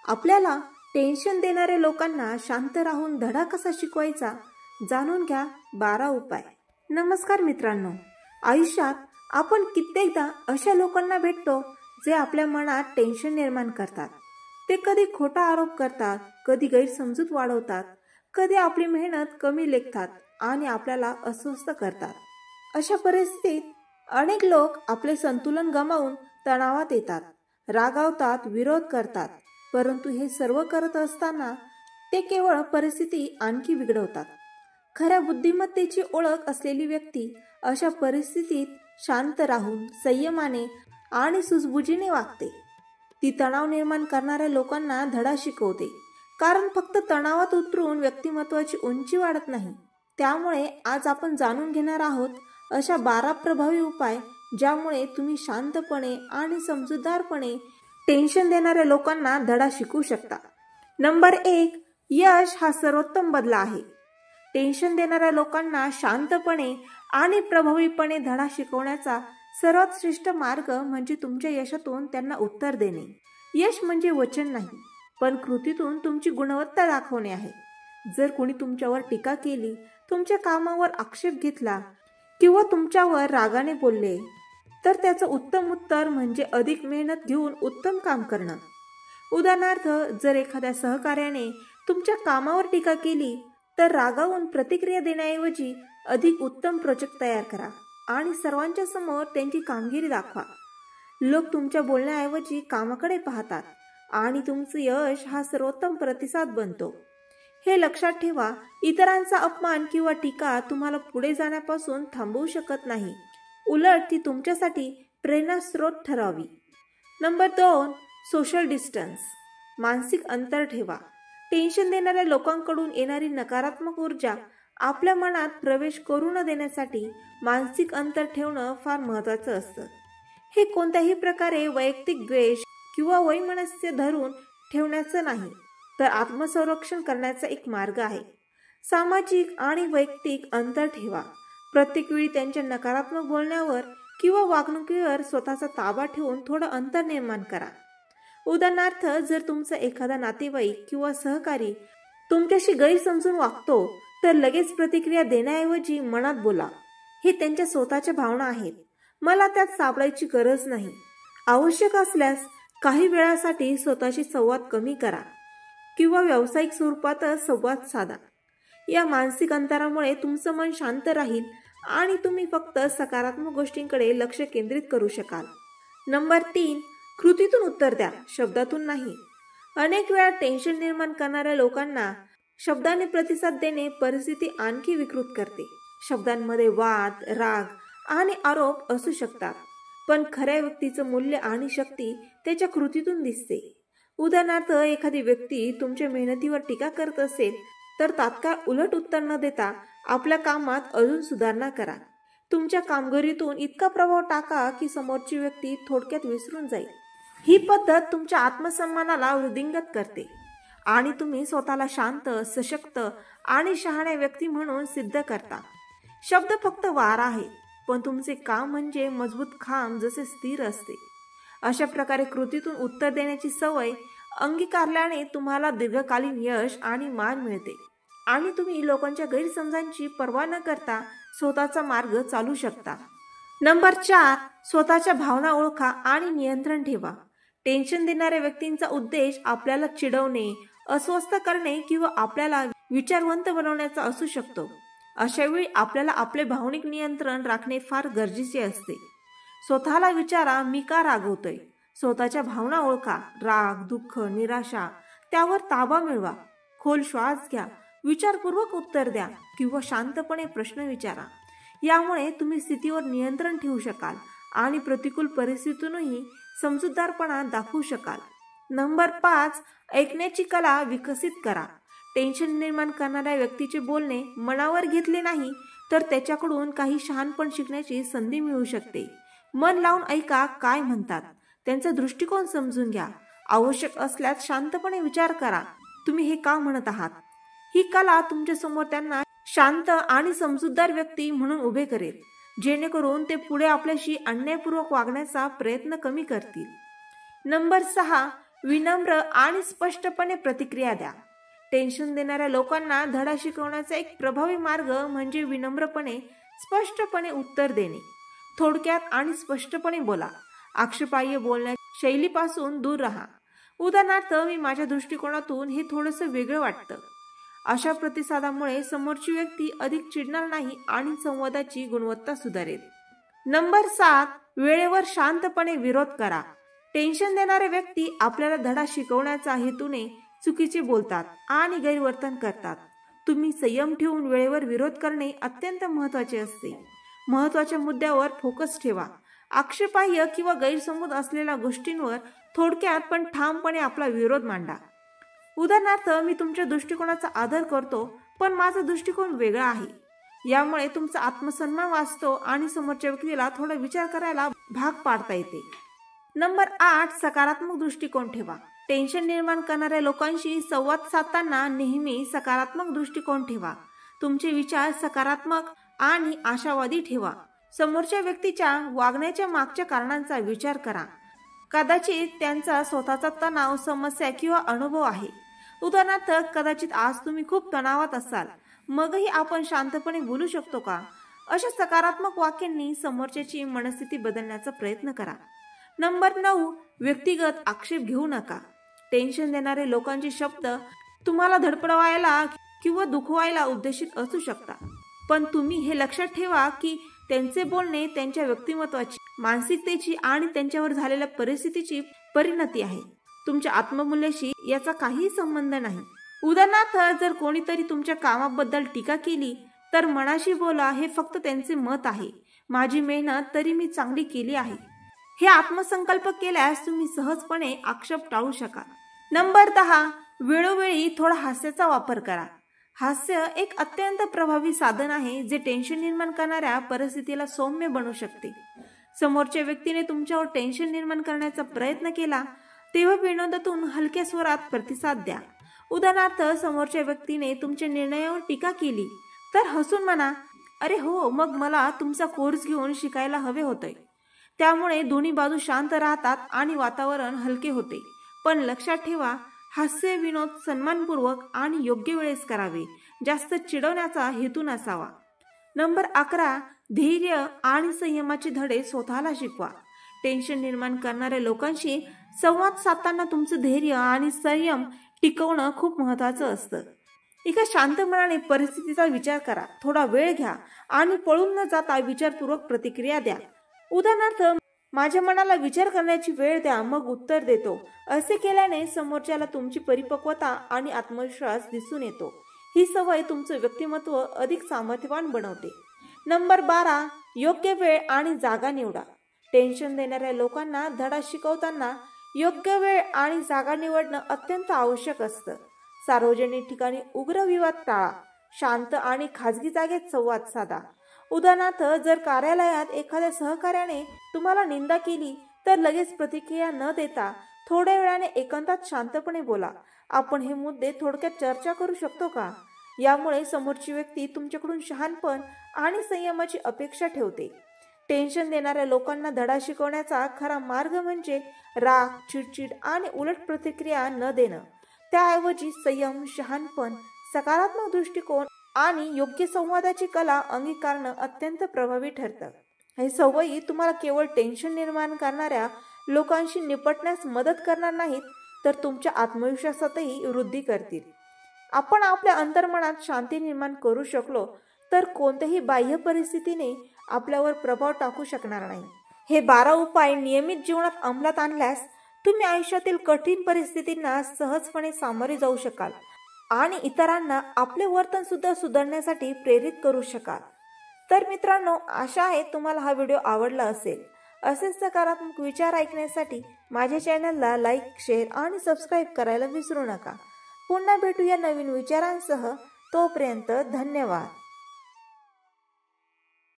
आपल्याला टेन्शन देणाऱ्या लोकांना शांत राहून धडा कसा शिकवायचा जाणून घ्या 12 उपाय। नमस्कार मित्रांनो, आयुष्यात आपण कित्येकदा अशा लोकांना भेटतो जे आपल्या मनात टेन्शन निर्माण करतात। ते कधी खोटा आरोप करतात, कधी गैरसमजूत वाढवतात, कधी आपली मेहनत कमी लेखतात आणि आपल्याला अस्वस्थ करतात। अशा परिस्थितीत अनेक लोक आपले संतुलन गमावून तणावात येतात, रागावतात, विरोध करतात। परंतु हे सर्व करत असताना ते केवळ परिस्थिती आणखी बिघडवतात। खऱ्या बुद्धिमत्तेची ओळख असलेली व्यक्ती अशा परिस्थितीत शांत राहून संयमाने आणि सूझबुजीने वागते। ती तणाव निर्माण करणाऱ्या लोकांना धडा शिकवते, कारण फक्त तणावात उतरून व्यक्तिमत्वाची उंची वाढत नाही। त्यामुळे आज आपण जाणून घेणार आहोत अशा 12 प्रभावी उपाय, ज्यामुळे तुम्ही शांतपणे आणि समजूतदारपणे टेन्शन देणाऱ्या लोकांना धडा शिकवू शकता। नंबर 1, यश हा सर्वोत्तम बदला आहे। टेन्शन देणाऱ्या लोकांना शांतपणे आणि प्रभावीपणे धडा शिकवण्याचा सर्वात श्रेष्ठ मार्ग म्हणजे तुमच्या यशातून त्यांना उत्तर देणे। यश म्हणजे वचन नाही, पण कृतीतून तुमची गुणवत्ता दाखवणे आहे। जर कोणी तुमच्यावर टीका केली, तुमच्या कामावर आक्षेप घेतला किंवा तुमच्यावर रागाने बोलले, तर त्याचं उत्तम उत्तर म्हणजे अधिक मेहनत घेऊन उत्तम काम करणं। उदाहरणार्थ, जर एखाद्या सहकार्याने तुमच्या कामावर टीका केली, तर रागावून प्रतिक्रिया देण्याऐवजी अधिक उत्तम प्रोजेक्ट तयार करा आणि सर्वांच्या समोर त्यांची कामगिरी दाखवा। लोक तुमच्या बोलण्याऐवजी कामाकडे पाहतात आणि तुमचं यश हा सर्वोत्तम प्रतिसाद बनतो। हे लक्षात ठेवा, इतरांचा अपमान किंवा टीका तुम्हाला पुढे जाण्यापासून थांबवू शकत नाही, उलट ती तुमच्यासाठी प्रेरणा स्रोत ठरावी। नंबर 2, सोशल डिस्टन्स, मानसिक अंतर ठेवा। टेन्शन देणाऱ्या लोकांकडून येणारी नकारात्मक ऊर्जा आपल्या मनात प्रवेश करू न देण्यासाठी मानसिक अंतर ठेवणं फार महत्त्वाचं असतं। हे कोणत्याही प्रकारे वैयक्तिक द्वेष किंवा वैमनस्य धरून ठेवण्याचं नाही, तर आत्मसंरक्षण करण्याचा एक मार्ग आहे। सामाजिक आणि वैयक्तिक अंतर ठेवा। प्रत्येक वेळी त्यांच्या नकारात्मक बोलण्यावर किंवा वागणुकीवर स्वतःचा ताबा ठेवून थोडं अंतर निर्माण करा। उदाहरणार्थ, जर तुमचा एखादा नातेवाईक किंवा सहकारी तुमच्याशी गैरसमजून वागतो, तर लगेच प्रतिक्रिया देण्याऐवजी मनात बोला, हे त्यांच्या स्वतःच्या भावना आहेत, मला त्यात सापडायची गरज नाही। आवश्यक असल्यास काही वेळासाठी स्वतःशी संवाद कमी करा किंवा व्यावसायिक स्वरूपातच संवाद साधा। या मानसिक अंतरामुळे तुमचं मन शांत राहील आणि तुम्ही फक्त सकारात्मक गोष्टींकडे लक्ष केंद्रित करू शकाल। नंबर 3, कृतीतून उत्तर द्या, शब्दातून नाही। अनेक वेळा टेन्शन निर्माण करणाऱ्या लोकांना शब्दाने प्रतिसाद देणे परिस्थिती आणखी विकृत करते। शब्दांमध्ये वाद, राग आणि आरोप असू शकतात, पण खऱ्या व्यक्तीचं मूल्य आणि शक्ती त्याच्या कृतीतून दिसते। उदाहरणार्थ, एखादी व्यक्ती तुमच्या मेहनतीवर टीका करत असेल, तर तात्काळ उलट उत्तर न देता आपल्या कामात अजून सुधारणा करा। तुमच्या कामगिरीतून इतका प्रभाव टाका की समोरची व्यक्ती थोडक्यात विसरून जाईल। ही पद्धत तुमच्या आत्मसन्मानाला वृद्धिंगत करते आणि तुम्ही स्वतःला शांत, सशक्त आणि शहाण्या व्यक्ती म्हणून सिद्ध करता। शब्द फक्त वारा आहे, पण तुमचे काम म्हणजे मजबूत खांब जसे स्थिर असते। अशा प्रकारे कृतीतून उत्तर देण्याची सवय अंगीकारल्याने तुम्हाला दीर्घकालीन यश आणि मान मिळते आणि तुम्ही लोकांच्या गैरसमजांची पर्वा न करता स्वतःचा मार्ग चालू शकता। नंबर 4, स्वतःच्या भावना ओळखा आणि नियंत्रण ठेवा। टेन्शन देणाऱ्या व्यक्तींचा उद्देश आपल्याला चिडवणे, अस्वस्थ करणे किंवा आपल्याला विचारवंत बनवण्याचा असू शकतो। अशा वेळी आपल्याला आपले भावनिक नियंत्रण राखणे फार गरजेचे असते। स्वतःला विचारा, मी का रागवतोय? स्वतःच्या भावना ओळखा, राग, दुःख, निराशा, त्यावर ताबा मिळवा। खोल श्वास घ्या, विचारपूर्वक उत्तर द्या किंवा शांतपणे प्रश्न विचारा। यामुळे तुम्ही स्थितीवर नियंत्रण ठेवू शकाल आणि प्रतिकूल परिस्थितीतूनही समजूतदारपणा दाखवू शकाल। नंबर 5, ऐकण्याची कला विकसित करा। टेन्शन निर्माण करणाऱ्या व्यक्तीचे बोलणे मनावर घेतले नाही, तर त्याच्याकडून काही शहाणपण शिकण्याची संधी मिळू शकते। मन लावून ऐका, काय म्हणतात, त्यांचा दृष्टिकोन समजून घ्या। आवश्यक असल्यास शांतपणे विचार करा, तुम्ही हे का म्हणत आहात। ही कला तुमच्या समोर त्यांना शांत आणि समजूतदार व्यक्ती म्हणून उभे करेल, जेणेकरून ते पुढे आपल्याशी अन्यायपूर्वक वागण्याचा प्रयत्न कमी करतील। नंबर 6, विनम्र आणि स्पष्टपणे प्रतिक्रिया द्या. टेन्शन देणाऱ्या लोकांना धडा शिकवण्याचा एक प्रभावी मार्ग म्हणजे विनम्रपणे स्पष्टपणे उत्तर देणे. थोडक्यात आणि स्पष्टपणे बोला. आक्षेपार्ह बोलण्याच्या शैलीपासून दूर राहा. उदाहरणार्थ, मी माझ्या दृष्टिकोनातून हे थोडंसं वेगळं वाटतं. अशा प्रतिसादामुळे समोरची व्यक्ती अधिक चिडणार नाही आणि संवादाची गुणवत्ता सुधारेल. नंबर 7, वेळेवर शांतपणे विरोध करा. टेन्शन देणारे व्यक्ती आपल्याला धडा शिकवण्याच्या हेतूने चुकीचे बोलतात आणि गैरवर्तन करतात. तुम्ही संयम ठेवून वेळेवर विरोध करणे अत्यंत महत्त्वाचे असते. महत्त्वाच्या मुद्द्यावर फोकस ठेवा. आक्षेपार्ह किंवा गैरसमज असलेल्या गोष्टींवर थोडक्यात पण ठामपणे आपला विरोध मांडा. उदाहरणार्थ, मी तुमच्या दृष्टिकोनाचा आदर करतो, पण माझा दृष्टिकोन वेगळा आहे. यामुळे तुमचा आत्मसन्मान वाचतो आणि समोरच्या व्यक्तीला थोडा विचार करायला भाग पाडता येते. नंबर 8, सकारात्मक दृष्टिकोन ठेवा. टेन्शन निर्माण करणाऱ्या लोकांशी संवाद साधताना नेहमी सकारात्मक दृष्टिकोन ठेवा. तुमचे विचार सकारात्मक आणि आशावादी ठेवा. समोरच्या व्यक्तीच्या वागण्याच्या मागच्या कारणांचा विचार करा. कदाचित त्यांचा स्वतःचा तणाव, समस्या किंवा अनुभव आहे. उदाहरणार्थ, कदाचित आज तुम्ही खूप तणावात असाल, मगही आपण शांतपणे बोलू शकतो का? अशा सकारात्मक वाक्यांनी समोरच्याची मनस्थिती बदलण्याचा प्रयत्न करा. नंबर 9, व्यक्तिगत आक्षेप घेऊ नका. टेन्शन देणारे लोकांचे शब्द तुम्हाला धडपडवायला किंवा दुखवायला उद्देशित असू शकतात, पण तुम्ही हे लक्षात ठेवा की त्यांचे बोलणे त्यांच्या व्यक्तिमत्वाची, मानसिकतेची आणि त्यांच्यावर झालेल्या परिस्थितीची परिणती आहे. तुमच्या आत्ममूल्याशी याचा काहीही संबंध नाही. उदाहरणार्थ, जर कोणीतरी तुमच्या कामाबद्दल टीका केली तर मनाशी बोला, हे फक्त त्यांचे मत आहे. माझी मेहनत तरी मी चांगली केली आहे. हे आत्मसंकल्प केल्यास तुम्ही सहजपणे आक्षेप टाळू शकाल. नंबर 10, वेळोवेळी थोडा हास्याचा वापर करा. हास्य एक अत्यंत प्रभावी साधन आहे जे टेन्शन निर्माण करणाऱ्या परिस्थितीला सौम्य बनवू शकते. समोरच्या व्यक्तीने तुमच्यावर टेन्शन निर्माण करण्याचा प्रयत्न केला तेव्हा विनोदातून हलक्या स्वरात प्रतिसाद द्या. उदाहरणार्थ, समोरच्या व्यक्तीने तुमच्या निर्णयावर टीका केली तर हसून म्हणा, अरे हो, मग मला तुमचा कोर्स घेऊन शिकायला हवे होते. त्यामुळे दोन्ही बाजू शांत राहतात आणि वातावरण हलके होते. पण लक्षात ठेवा, हास्य विनोद सन्मानपूर्वक आणि योग्य वेळेस करावे, जास्त चिडवण्याचा हेतू नसावा. नंबर 11, धैर्य आणि संयमाचे धडे स्वतःला शिकवा. टेन्शन निर्माण करणाऱ्या लोकांशी संवाद साधताना तुमचं धैर्य आणि संयम टिकवणं खूप महत्त्वाचं असतं. एका शांत मनाने परिस्थितीचा विचार करा. थोडा वेळ घ्या आणि पळून न जाता विचारपूर्वक प्रतिक्रिया द्या. उदाहरणार्थ, माझ्या मनाला विचार करण्याची वेळ द्या, मग उत्तर देतो. असे केल्याने समोरच्याला तुमची परिपक्वता आणि आत्मविश्वास दिसून येतो. ही सवय तुमचं व्यक्तिमत्व अधिक सामर्थ्यवान बनवते. नंबर 12, योग्य वेळ आणि जागा निवडा. टेन्शन देणाऱ्या लोकांना धडा शिकवताना योग्य वेळ आणि जागा निवडणं अत्यंत आवश्यक असतं. सार्वजनिक ठिकाणी उग्र विवाद टाळा. शांत आणि खाजगी जागेत संवाद साधा. उदाहरणार्थ, जर कार्यालयात एखाद्या सहकार्याने तुम्हाला निंदा केली तर लगेच प्रतिक्रिया न देता थोड्या वेळाने एकांतात शांतपणे बोला. आपण हे मुद्दे थोडक्यात चर्चा करू शकतो का? यामुळे समोरची व्यक्ती तुमच्याकडून शहाणपण आणि संयमाची अपेक्षा ठेवते. टेन्शन देणाऱ्या लोकांना धडा शिकवण्याचा खरा मार्ग म्हणजे राग, चिडचिड आणि उलट प्रतिक्रिया न देणं. त्याऐवजी संयम, शहाणपण, सकारात्मक दृष्टिकोन आणि योग्य संवादाची कला अंगीकारणं अत्यंत प्रभावी ठरतं. हे सवयी तुम्हाला केवळ टेन्शन निर्माण करणाऱ्या लोकांशी निपटण्यास मदत करणार नाहीत, तर तुमच्या आत्मविश्वासातही वृद्धी करतील. आपण आपल्या अंतर्मनात शांती निर्माण करू शकलो तर कोणत्याही बाह्य परिस्थितीने आपल्यावर प्रभाव टाकू शकणार नाही. हे 12 उपाय नियमित जीवनात अंमलात आणल्यास तुम्ही आयुष्यातील कठीण परिस्थितींना सहजपणे सामोरे जाऊ शकाल आणि इतरांना आपले वर्तन सुद्धा सुधारण्यासाठी प्रेरित करू शकाल. तर मित्रांनो, आशा आहे तुम्हाला हा व्हिडिओ आवडला असेल. असेच सकारात्मक विचार ऐकण्यासाठी माझ्या चॅनलला लाईक, शेअर आणि सबस्क्राईब करायला विसरू नका. पुन्हा भेटूया नवीन विचारांसह. तोपर्यंत धन्यवाद.